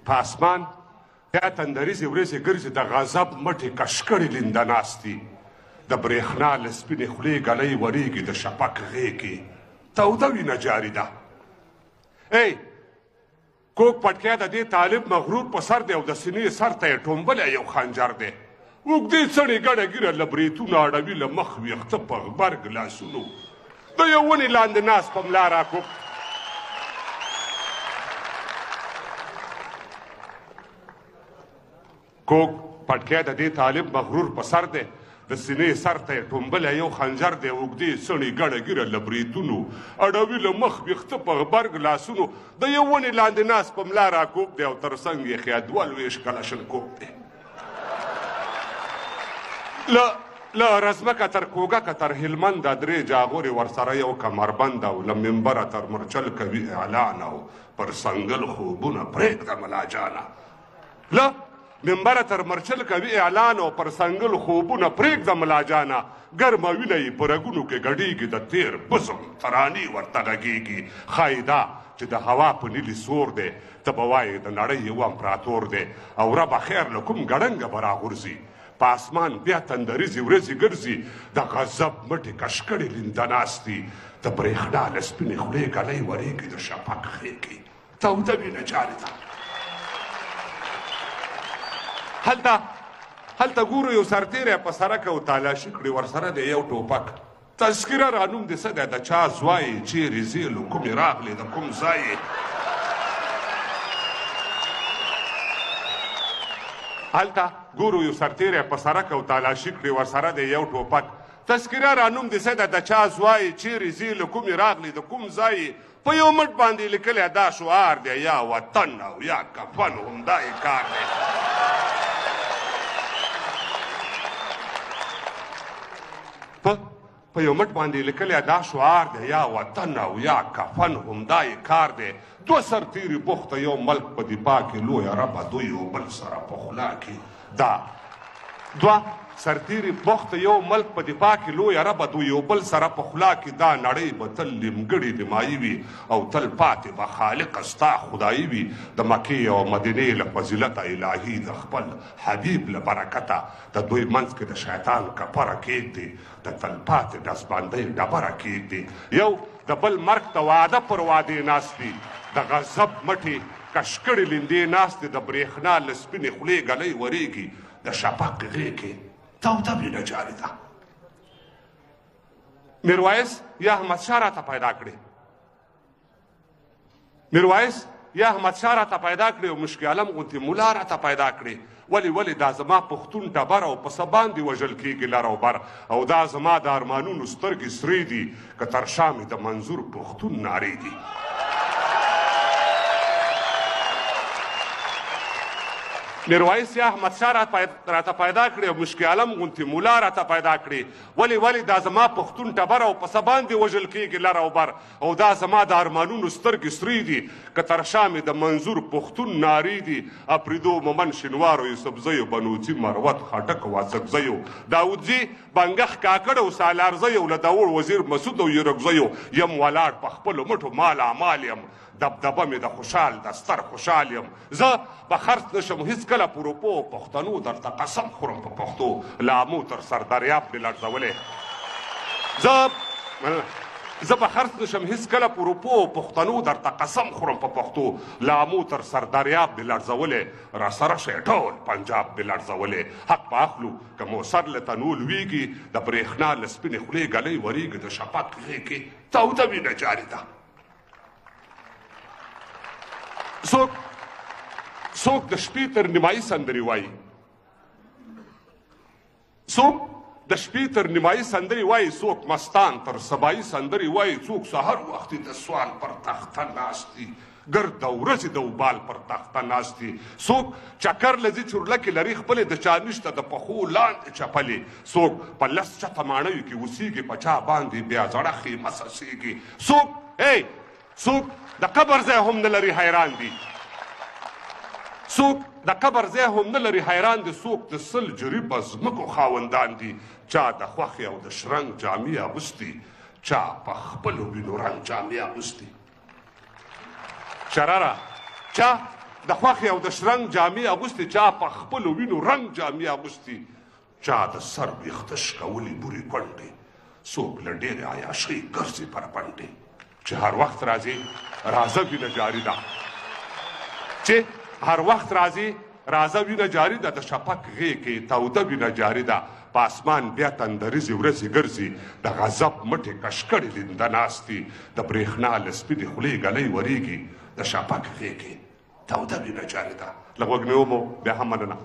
په اسمان بیا تندریزې ورېځې ګرځي د غضب مټې کشکړې لینده ناست دي د برېښنا له سپینې خولې ګلۍ ورېږي د شفق غېږې توده وینه جاري ده ای کوږ پټکی د دې طالب مغرور په سر دی او د سینې سر ته یې ټومبلی یو خنجر دی اوږدې څڼې ګډه ګیره له بریتونه اړوي له مخ ویښته په غبرګ لاسونو د یو ونې لاندې ناست په ملا راکوب کوږ پټکی د دې طالب مغرور په سر دی د سینې سر ته یې ټومبلی یو خنجر دی اوږدې څڼې ګډه ګیره له بریتونو اړوي له مخ ویښته په غبرګ لاسونو د یو ونې لاندې ناست په ملا راکوب دی او تر څنګ یې خیا 22 کلشنکوف دی له رزمکه تر کوږکه تر هلمنده درې جاغورې ورسره یو کمربند او له منبره تر مرچل کوي اعلان او پر سنګل خوبونه پرېږده ملا جانه له منبره تر مرچل کوي اعلان او پر سنګل خوبونه پرېږده ملا جانه ګرمه وینه یې په رګونو کې ګډېږي د تېر بزم ترانې ورته غږېږي ښایي دا چې د هوا په نیلي سور دی ته به وایې د نړۍ یو امپراتور دی او ربه خیر له کوم ګړنګه به راغورځي په اسمان بیا تندریزې ورځې ګرځي د غضب مټې کشکړې لینده ناست دي د برېښنا له سپینې خولې ګلۍ ورېږي د شفق غېږې توده وینه جاري ده هلته ګورو یو سرتیری په سړک او تالاشي کړي ورسره دی یو ټوپک تذکره رانوم دې څه دی د چا زوی چیرې ځې له کومې راغلې د کوم ځای هلته ګورو یو سرتیری په سړک او تالاشي کړي ورسره دی یو ټوپک تذکره رانوم دې څه دی د چا زوی چیرې ځې له کومې راغلې د کوم ځای په یو مټ باندې لیکلی دا شعار دی یا وطن او یا کفن همدا یې کار دی په یو مټ باندې لیکلی دا شعار دی یا وطن او یا کفن همدا یې کار دی دوه سرتیري بوخته یو ملک په دفاع کې لویه ربه دوی یو بل سره په خوله کې دا دوه سرتیري بوخته یو ملک په دفاع کې لویه ربه دوی یو بل سره په خوله کې دا نړۍ به تل نیمګړې دمایي وي او تل پاتې به خالقه ستا خدایي وي د مکې او مدینې له فضیلته الهي د خپل حبیب له برکته د دوی منځ کې د شیطان کپره کېږدي د تلپاتې ډزبندۍ ډبره کېږدي یو د بل مرګ ته واده پر وادې ناست دي د غضب مټې کشکړې لیندې ناست دي د برېښنا له سپینې خولې ګلۍ ورېږي د شفق غېږې توده وینه جاري ده میرویس یا احمدشاه راته پیدا کړې میرویس یا احمدشاه راته پیدا کړې او مشکي عالم غوندې ملا راته پیدا کړې ولې دا زما پښتون ټبر او په څه باندې وژل کېږي لر او بر او دا زما د ارمانونو سترګې سرې دي که تر شا مې د منظور پښتون نارې دي میرویس یا احمدشاه راته پیدا کړې او مشکي عالم غوندې ملا راته پیدا کړې ولې دا زما پښتون ټبر او په څه باندې وژل کېږي لر او بر او دا زما د ارمانونو سترګې سرې دي که تر شا مې د منظور پښتون نارې دي اپریدو مومن شینوارو یوسفزیو بنوڅي مروت خټک واسکزیو داودزي بنګخ کاکړ او سالارزیو له داوړ وزیر مسعود او یرګزیو یم ولاړ په خپلو مټو مال اعمال یم دبدبه مې د خوشحال دستر خوشحال یم زه به خرڅ نشم هېڅکله په روپو پښتنو درته قسم خورم په پښتو لامو تر سردریاب مې لړزولی زه به خرڅ نشم هېڅکله په روپو پښتنو درته قسم خورم په پښتو لامو تر سردریاب مې لړزولی راسره شئ ټول پنجاب مې لړزولی حق به اخلو که موسر له تنول ویږي د برېښنا له سپینې خولې ګلۍ ورېږي د شفق غېږې توده وینه جاري ده څوک د شپې تر نیمایي سندرې وایي څوک د شپې تر نیمایي سندرې وایي څوک مستان تر سبایي سندرې وایي څوک سهار وختي د سوال پر تخته ناست دي ګرد د ورځې د اوبال پر تخته ناست دي څوک چکر له ځي چورلکې لري خپلې د چا نشته د پښو لاندې چپلې څوک په لس چته ماڼیو کې اوسېږي په چا باندې بیا زړه خیمه څڅېږي څوک د قبر ځای هم نه لري حیران دي څوک د قبر ځای هم نه لري حیران دي څوک د سل جریبه ځمکو خاوندان دي چا د خوښې او د شرنګ جامې اغوستي چا په خپلو وینو رنګ جامې اغوستي شرره چا د خوښې او د شرنګ جامې اغوستې، چا په خپلو وینو رنګ جامې اغوستې، چا د سر ویښته شکولي بورې کونډې، څوک له ډېرې عیاشۍ ګرځي پر پنډې. چې هر وخت راځي راځه وینه جاري ده، چې هر وخت راځي راځه وینه جاري ده، د شفق غېږ کې توده وینه جاري ده، په اسمان بیا تندریزې ورځې ګرځي، د غضب مټې کشکړې لنده ناستي، د برېښنا له سپینې خولې ګلۍ ورېږي، د شفق غېږ کې توده وینه جاري ده. له غوږ مې ومو بیا هم مننه.